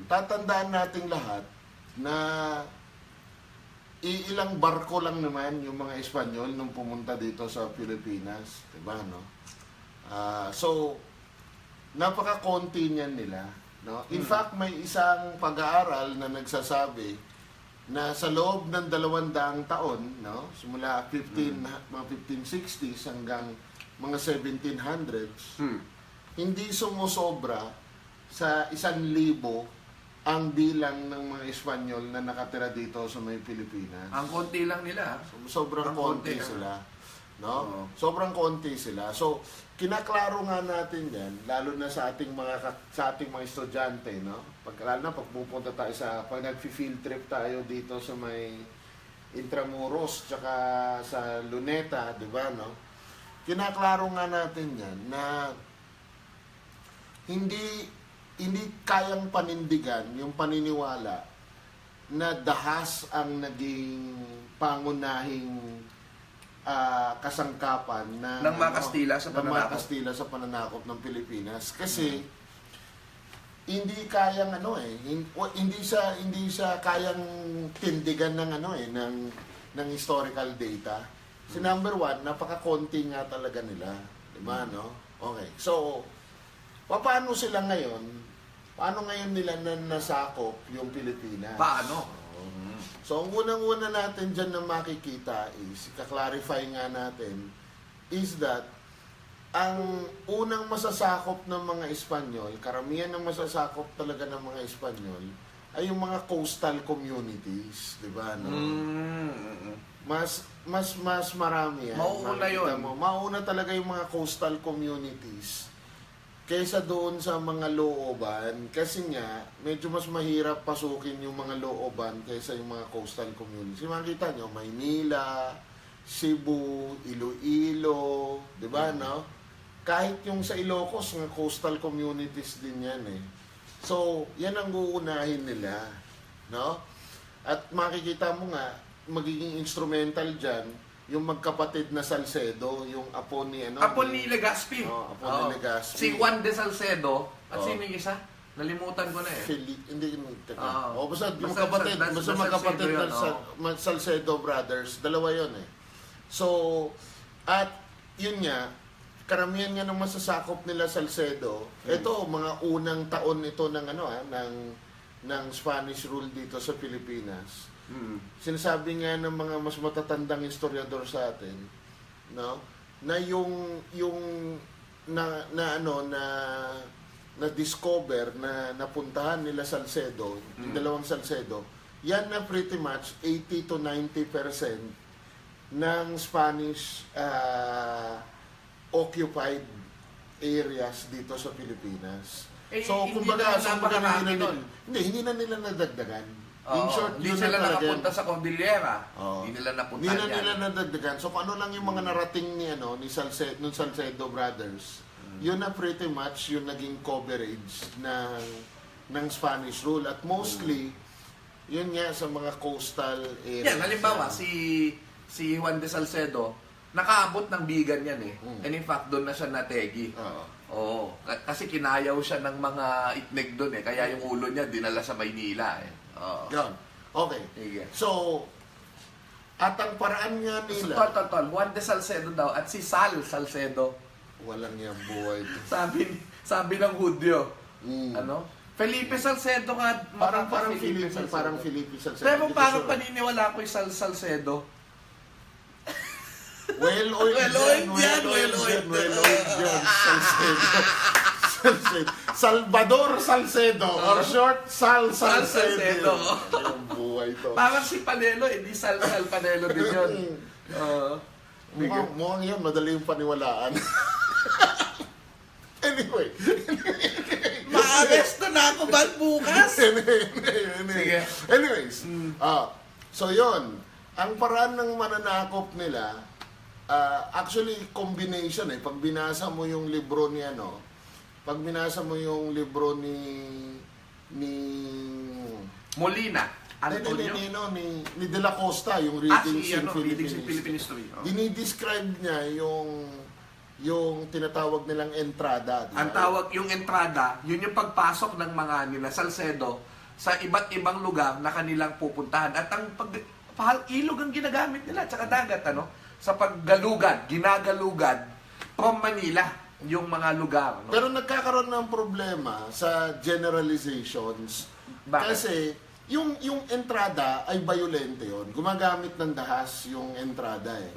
tatandaan nating lahat na ilang barko lang naman yung mga Espanyol nung pumunta dito sa Pilipinas, 'di ba, no? So napaka-konti niyan nila, no? In fact, may isang pag-aaral na nagsasabi na sa loob ng 200 taon, no, simula mga 1560s hanggang mga 1700s, hindi sumusobra sa 1,000 ang bilang ng mga Espanyol na nakatira dito sa may Pilipinas. Ang konti lang nila. Sobrang konti sila, no? Sobrang konti sila. So, kinaklaro nga natin 'yan, lalo na sa ating mga estudyante, no? Lalo na pag pupunta tayo pag nag-field trip tayo dito sa may Intramuros tsaka sa Luneta, 'di ba, no? Kinaklaro nga natin 'yan na hindi kayang panindigan yung paniniwala na dahas ang naging pangunahing kasangkapan ng mga Kastila sa pananakop. ng mga Kastila sa pananakop ng Pilipinas, kasi hindi kayang hindi siya kayang tindigan ng ng historical data. Si number one, napaka-konti nga talaga nila, di ba, no? Okay. So, paano sila ngayon? Paano ngayon nila nasakop yung Pilipinas? Paano? So, ang unang-una natin dyan na makikita is, kaklarify nga natin, is that ang unang masasakop ng mga Espanyol, karamihan ng masasakop talaga ng mga Espanyol, ay yung mga coastal communities, di ba? No? Mas marami yan. Mauuna yun. Mauna talaga yung mga coastal communities kaysa doon sa mga looban, kasi nga, medyo mas mahirap pasukin yung mga looban kaysa yung mga coastal communities. Makikita nyo, Maynila, Cebu, Iloilo, di ba, no? Kahit yung sa Ilocos, mga coastal communities din yan, eh. So, yan ang uunahin nila, no? At makikita mo nga, magiging instrumental dyan, yung magkapatid na Salcedo, yung apo ni Apo ni Legazpi. Apo ni Legazpi. Si Juan de Salcedo. At sino yung isa? Nalimutan ko na eh. Hindi, teka. Basta magkapatid, basta magkapatid Salcedo na Salcedo brothers, dalawa yon eh. So, at yun nga, karamihan nga ng masasakop nila Salcedo, ito, mga unang taon ito ng ng Spanish rule dito sa Pilipinas. Sinasabi nga ng mga mas matatandang historiador sa atin, no, na yung na discover na napuntahan nila Salcedo, yung dalawang Salcedo, yan na pretty much 80 to 90% ng Spanish occupied areas dito sa Pilipinas. So, kumbaga, hindi na nila nadagdagan. In short, hindi sila nakapunta sa Cordillera. Hindi nila napunta yan. Hindi na nila nadagdagan. So, kung ano lang yung mga narating ni Salcedo brothers, yun na pretty much yung naging coverage ng Spanish rule. At mostly, yun nga sa mga coastal areas. Yan, halimbawa, si Juan de Salcedo, nakaabot ng bigan yan eh. And in fact, doon na siya nategi. Kasi kinayaw siya ng mga itnig doon eh. Kaya yung ulo niya dinala sa Maynila eh. Yan. Okay. Sige. So, at ang paraan nga nila... Tol. Juan de Salcedo daw at si Sal Salcedo. Walang yung buhay. sabi ng Hudyo. Felipe Salcedo nga. Parang Felipe Salcedo. Pero parang paniniwala ko yung Salcedo. Well-oiled yan. Salvador Salcedo, or short, Sal Salcedo. Yung buhay to. Parang si Panelo, hindi Sal Panelo din yun. Mukhang yun, madali yung paniwalaan. Anyway. Ma-arresto na ako ba bukas? Sige. Anyways, so yun, ang paraan ng mananakop nila, actually combination eh. Pag binasa mo yung libro ni Molina. Antonio? Ni De La Costa, yung Readings in Philippine History. Dinidescribe niya yung tinatawag nilang entrada. Di ba? Ang tawag, yung entrada, yun yung pagpasok ng mga nila Salcedo sa iba't ibang lugar na kanilang pupuntahan. At ang ilog ang ginagamit nila, tsaka dagat, ano? Sa paggalugad, ginagalugan from Manila, yung mga lugar. No? Pero nagkakaroon ng problema sa generalizations. Bakit? Kasi yung entrada ay violente yon. Gumagamit ng dahas yung entrada eh.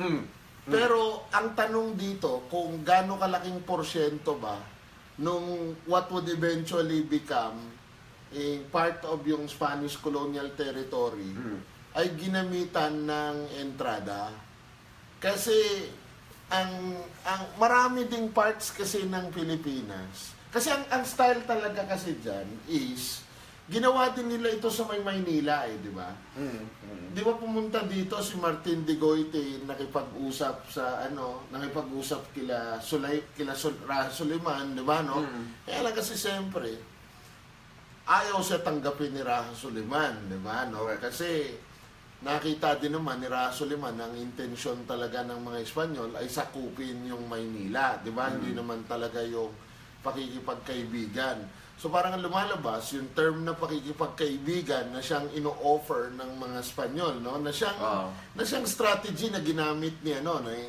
Pero ang tanong dito, kung gaano kalaking porsyento ba nung what would eventually become a part of yung Spanish colonial territory ay ginamitan ng entrada. Kasi ang marami ding parts kasi ng Pilipinas. Kasi ang style talaga kasi diyan is ginawa din nila ito sa Maynila di ba? Di ba pumunta dito si Martin de Goite nakipag-usap kila Suleiman, di ba no? Kaya lang kasi siyempre ayaw siya tanggapin ni Raha Suleiman, di ba no? Kasi nakita din naman ni Raha Suleiman ang intensyon talaga ng mga Espanyol ay sakupin yung Maynila, di ba? Hindi naman talaga yung pakikipagkaibigan. So parang lumalabas yung term na pakikipagkaibigan na siyang ino-offer ng mga Espanyol, no? Na siyang strategy na ginamit ni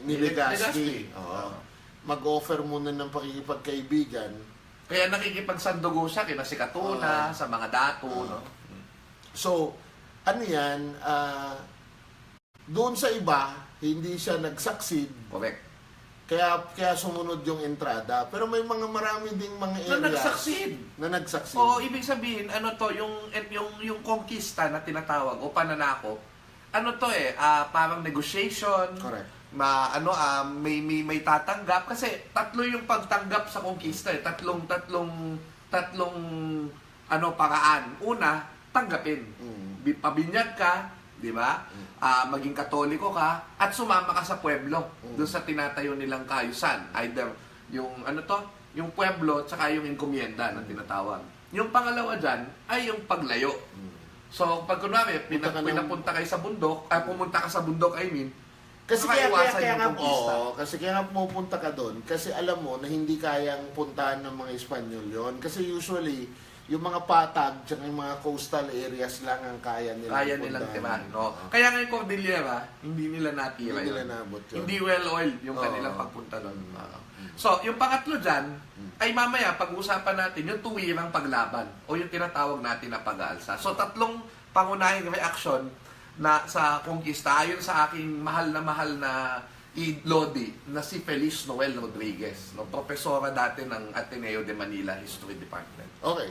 ni Legazpi. Mag-offer muna ng pakikipagkaibigan. Kaya nakikipagsandugo siya kina si Catuna, sa mga dato, no? So, yan, doon sa iba, hindi siya nag-succeed. Correct. Kaya sumunod yung entrada. Pero may marami ding mga areas na nag-succeed. Oo, ibig sabihin, yung kongkista na tinatawag o pananakop, parang negotiation. Correct. May tatanggap kasi tatlo yung pagtanggap sa kongkista tatlong paraan. Una, tanggapin. Pabinyag ka, di ba? Maging katoliko ka at sumama ka sa pueblo doon sa tinatayo nilang kaayusan. Either yung yung pueblo tsaka yung encomienda na tinatawag. Yung pangalawa diyan ay yung paglayo. So, pag kunwari, pinapunta kayo sa bundok, pumunta ka sa bundok, kasi makaiwasan kaya yung kongkista. kasi kaya nga pumupunta ka doon kasi alam mo na hindi kayang puntahan ng mga Espanyol yon. Kasi usually yung mga patag at yung mga coastal areas lang ang kaya nilang timahan. No? Kaya nga yung Cordillera, hindi nila natira Hindi yun. nila naabot yun. Hindi well-oiled yung kanilang pagpunta doon. So, yung pangatlo dyan, ay mamaya pag-uusapan natin yung tuwirang paglaban o yung tinatawag natin na pag-aalsa. So, tatlong pangunahing reaksyon na sa kongkista ayon sa aking mahal na Lodi na si Feliz Noel Rodriguez, no? Profesora dati ng Ateneo de Manila History Department. Okay.